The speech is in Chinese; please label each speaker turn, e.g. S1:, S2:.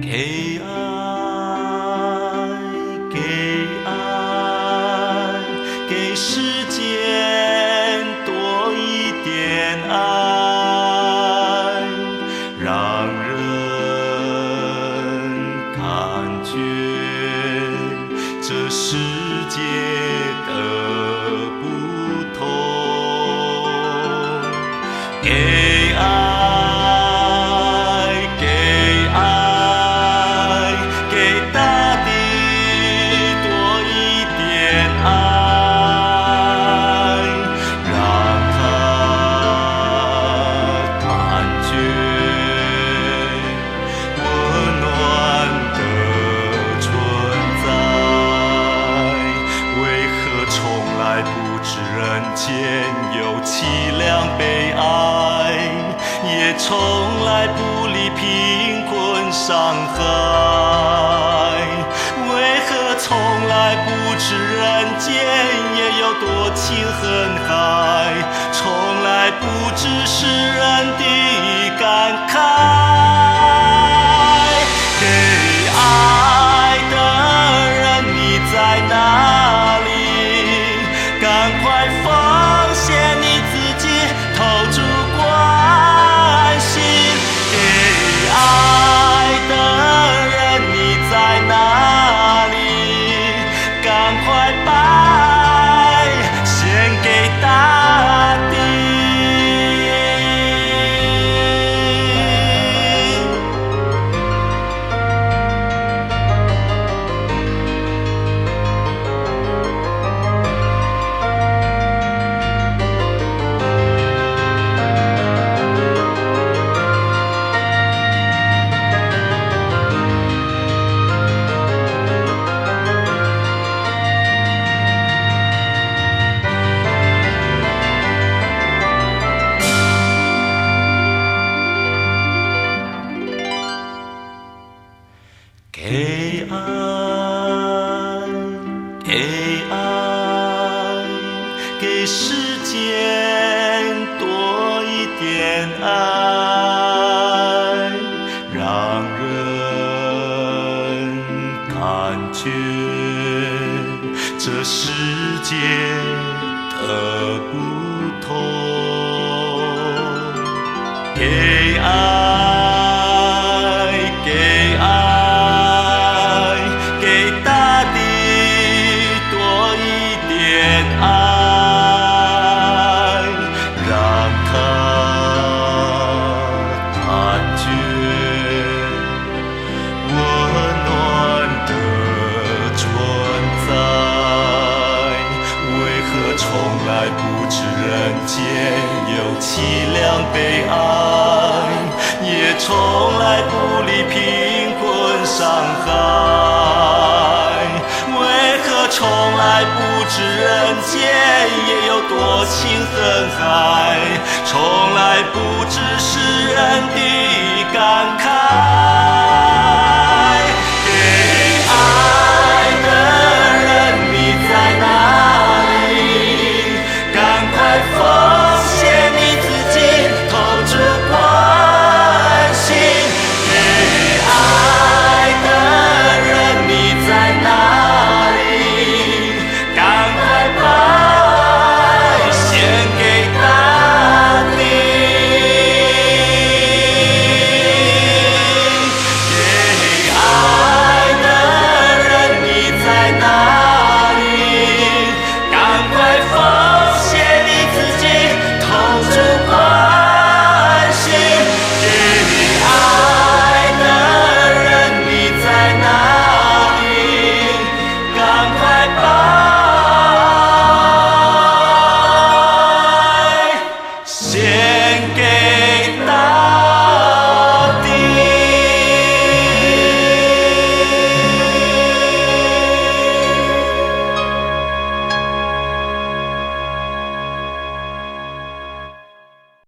S1: 给爱，给爱，给世间多一点爱，让人感觉这世界的不同。给爱。人间有凄凉悲哀，也从来不理贫困伤害。为何从来不知人间也有多情恨海？从来不知世人的感慨。给爱的人，你在哪里？赶快奉献你自己，投注关心。给爱的人，你在哪里？赶快把爱献给大地。给爱，给爱，给世间多一点爱，让人感觉这世界的不同。给爱。从来不知人间有凄凉悲哀，也从来不理贫困伤害。为何从来不知人间也有多情恨海？从来不知世人的感慨。